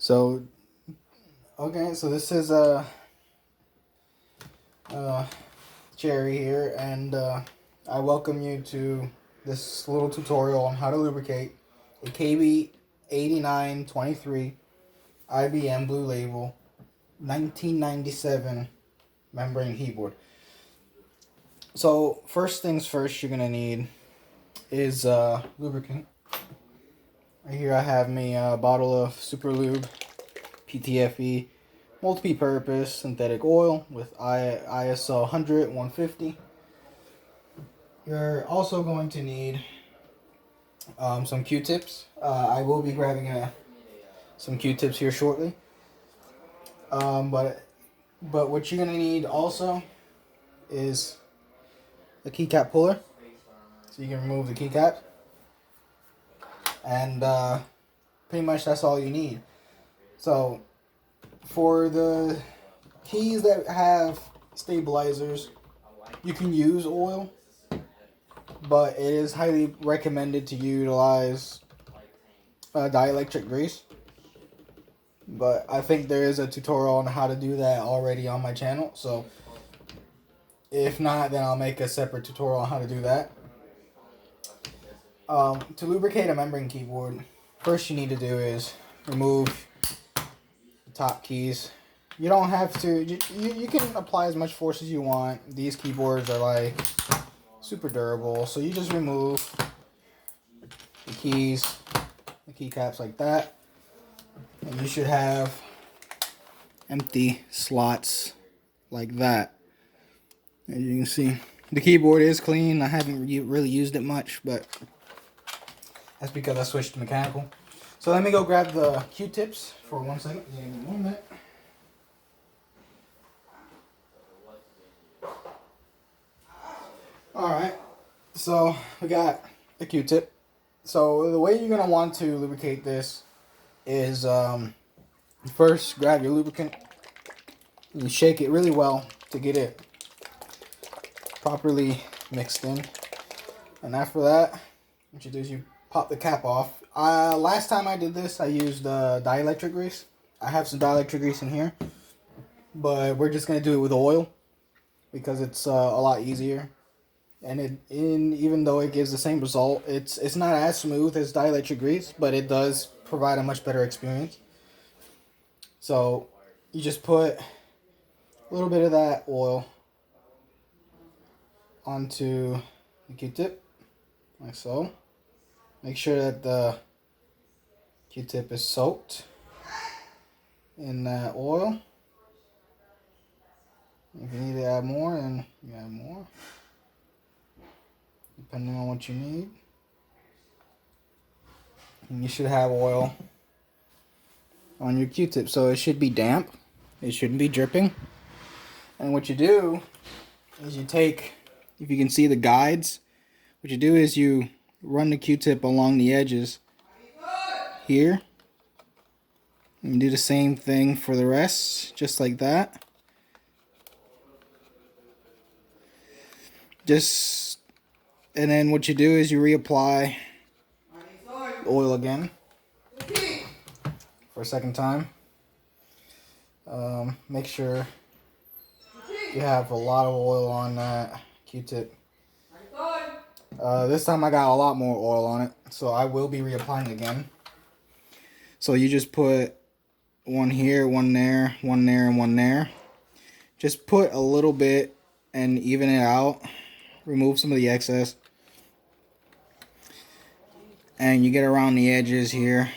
So, okay, so this is Cherry here, and I welcome you to this little tutorial on how to lubricate a KB8923 IBM Blue Label 1997 membrane keyboard. So, first things first, you're gonna need is lubricant. Right here I have me a bottle of Super Lube PTFE multi-purpose synthetic oil with ISO 100, 150. You're also going to need some Q-tips. I will be grabbing some Q-tips here shortly. But what you're gonna need also is a keycap puller, so you can remove the keycap, and pretty much that's all you need. So for the keys that have stabilizers, you can use oil, but it is highly recommended to utilize dielectric grease. But I think there is a tutorial on how to do that already on my channel, so if not, then I'll make a separate tutorial on how to do that. To lubricate a membrane keyboard, first you need to do is remove the top keys. You don't have to, you can apply as much force as you want. These keyboards are like super durable, so you just remove the keys, the keycaps like that, and you should have empty slots like that. As you can see, the keyboard is clean. I haven't really used it much, but that's because I switched to mechanical. So let me go grab the Q-tips for 1 second. Give me 1 minute. Alright, so we got the Q-tip. So the way you're going to want to lubricate this is first grab your lubricant and you shake it really well to get it properly mixed in. And after that, what you do is you pop the cap off. Last time I did this, I used dielectric grease. I have some dielectric grease in here, but we're just going to do it with oil because it's a lot easier. And even though it gives the same result, it's not as smooth as dielectric grease, but it does provide a much better experience. So you just put a little bit of that oil onto the Q-tip, like so. Make sure that the Q-tip is soaked in that oil. If you need to add more, then you add more, depending on what you need. And you should have oil on your Q-tip, so it should be damp. It shouldn't be dripping. And what you do is you take, if you can see the guides, what you do is you run the Q-tip along the edges here. And do the same thing for the rest, just like that. And then what you do is you reapply the oil again for a second time. Make sure you have a lot of oil on that Q-tip. This time I got a lot more oil on it, so I will be reapplying again. So you just put one here, one there, one there, and one there. Just put a little bit and even it out. Remove some of the excess. And you get around the edges here.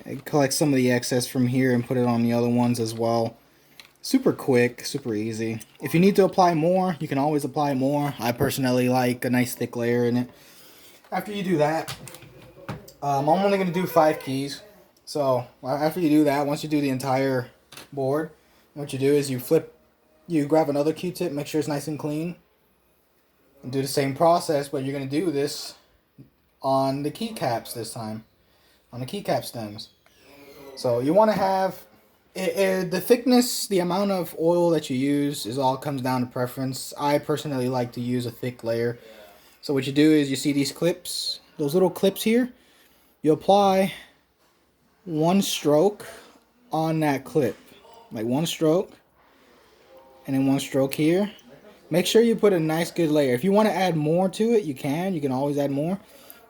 And collect some of the excess from here and put it on the other ones as well. Super quick, super easy. If you need to apply more, you can always apply more. I personally like a nice thick layer in it. After you do that, I'm only going to do 5 keys. So after you do that, once you do the entire board, what you do is you grab another Q-tip, make sure it's nice and clean, and do the same process, but you're going to do this on the keycaps this time, on the keycap stems. So you want to have the thickness, the amount of oil that you use comes down to preference. I personally like to use a thick layer. So what you do is you see these clips, those little clips here, you apply one stroke on that clip, like one stroke, and then one stroke here. Make sure you put a nice good layer. If you want to add more to it, you can always add more.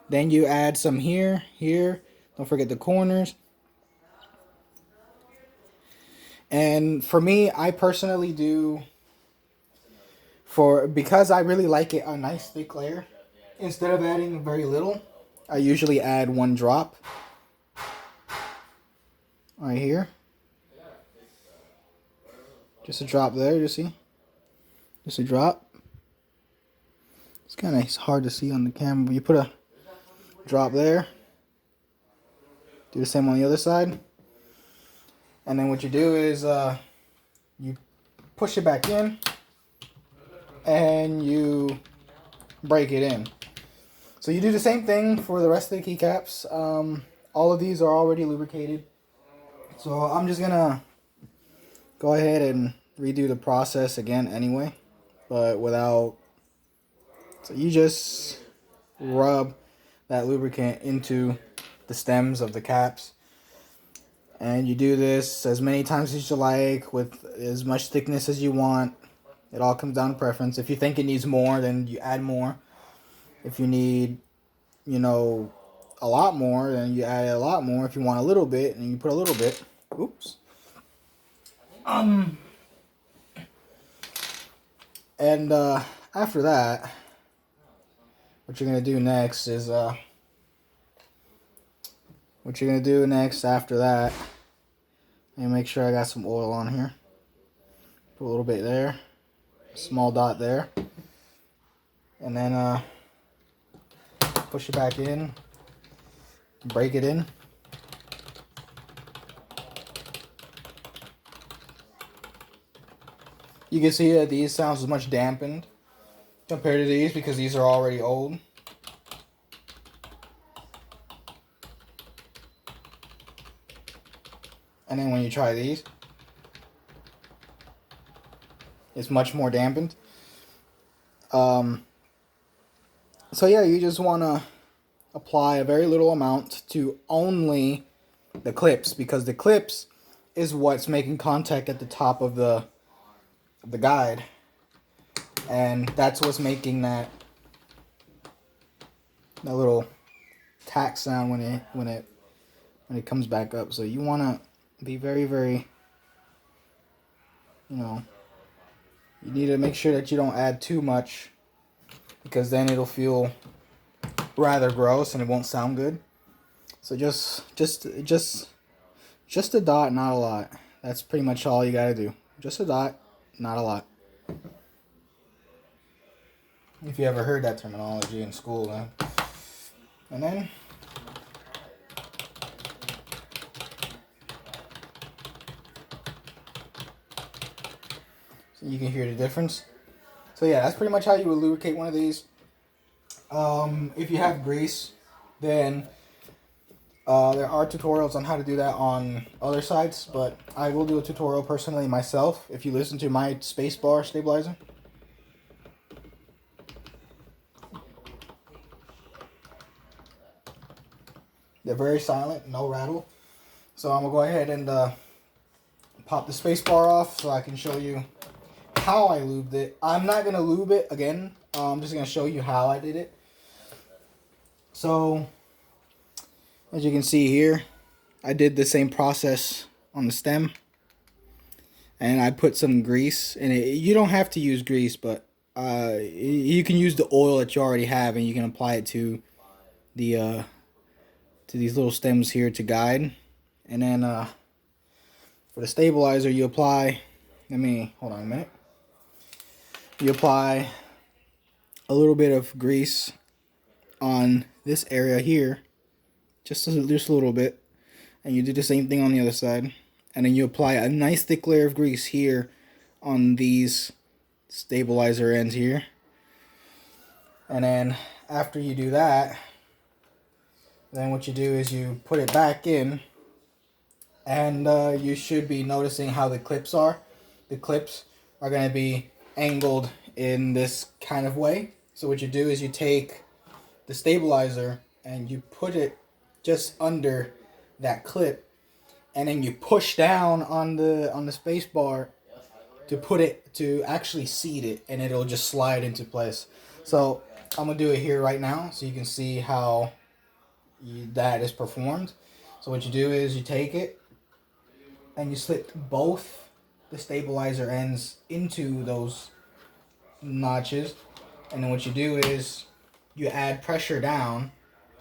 Then you add some here, here. Don't forget the corners. And for me, I personally do, because I really like it a nice thick layer, instead of adding very little, I usually add one drop right here. Just a drop there, you see? Just a drop. It's kind of hard to see on the camera, but you put a drop there. Do the same on the other side. And then what you do is you push it back in and you break it in. So you do the same thing for the rest of the keycaps. All of these are already lubricated. So I'm just gonna go ahead and redo the process again anyway, but without. So you just rub that lubricant into the stems of the caps, and you do this as many times as you like, with as much thickness as you want. It all comes down to preference. If you think it needs more, then you add more. If you need, you know, a lot more, then you add a lot more. If you want a little bit, then you put a little bit. Oops. And after that, what you're gonna do next is after that, and make sure I got some oil on here. Put a little bit there, a small dot there, and then push it back in, break it in. You can see that these sounds much dampened compared to these because these are already old. And then when you try these, it's much more dampened. So yeah, you just want to apply a very little amount to only the clips, because the clips is what's making contact at the top of the guide, and that's what's making that little tack sound when it comes back up. So you want to be very, very, you need to make sure that you don't add too much, because then it'll feel rather gross and it won't sound good. So just a dot, not a lot. That's pretty much all you gotta do. Just a dot, not a lot. If you ever heard that terminology in school, then. And then so you can hear the difference. So yeah, that's pretty much how you would lubricate one of these. If you have grease, then there are tutorials on how to do that on other sites, but I will do a tutorial personally myself if you listen to my spacebar stabilizer. They're very silent, no rattle. So I'm gonna go ahead and pop the spacebar off so I can show you how I lubed it. I'm not gonna lube it again. I'm just gonna show you how I did it. So as you can see here, I did the same process on the stem, and I put some grease in it. You don't have to use grease, but you can use the oil that you already have, and you can apply it to the to these little stems here to guide. And then for the stabilizer, you apply, hold on a minute. You apply a little bit of grease on this area here, just a little bit, and you do the same thing on the other side. And then you apply a nice thick layer of grease here on these stabilizer ends here. And then after you do that, then what you do is you put it back in, and you should be noticing how the clips are. The clips are going to be angled in this kind of way. So what you do is you take the stabilizer and you put it just under that clip, and then you push down on the space bar to actually seat it, and it'll just slide into place. So I'm gonna do it here right now so you can see how that is performed. So what you do is you take it and you slip both the stabilizer ends into those notches, and then what you do is you add pressure down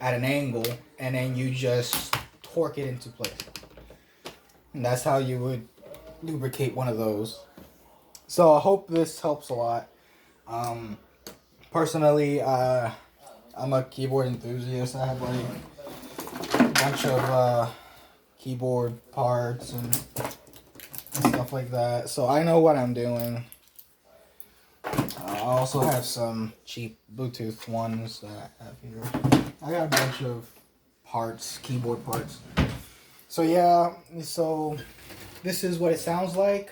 at an angle, and then you just torque it into place. And that's how you would lubricate one of those. So I hope this helps a lot. Personally, I'm a keyboard enthusiast. I have like a bunch of keyboard parts and stuff like that. So I know what I'm doing. I also have some cheap Bluetooth ones that I have here. I got a bunch of parts, keyboard parts. So yeah, so this is what it sounds like.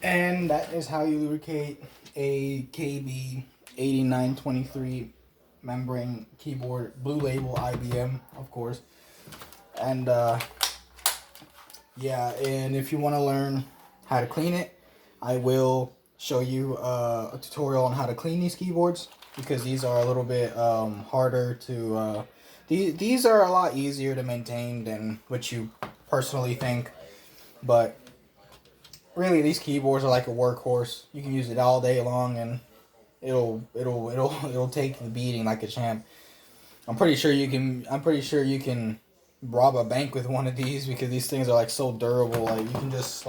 And that is how you lubricate a KB8923 membrane keyboard, blue label IBM, of course. And yeah, and if you want to learn how to clean it, I will show you a tutorial on how to clean these keyboards, because these are a little bit harder to these are a lot easier to maintain than what you personally think. But really, these keyboards are like a workhorse. You can use it all day long, and it'll take the beating like a champ. I'm pretty sure you can rob a bank with one of these, because these things are like so durable. Like you can just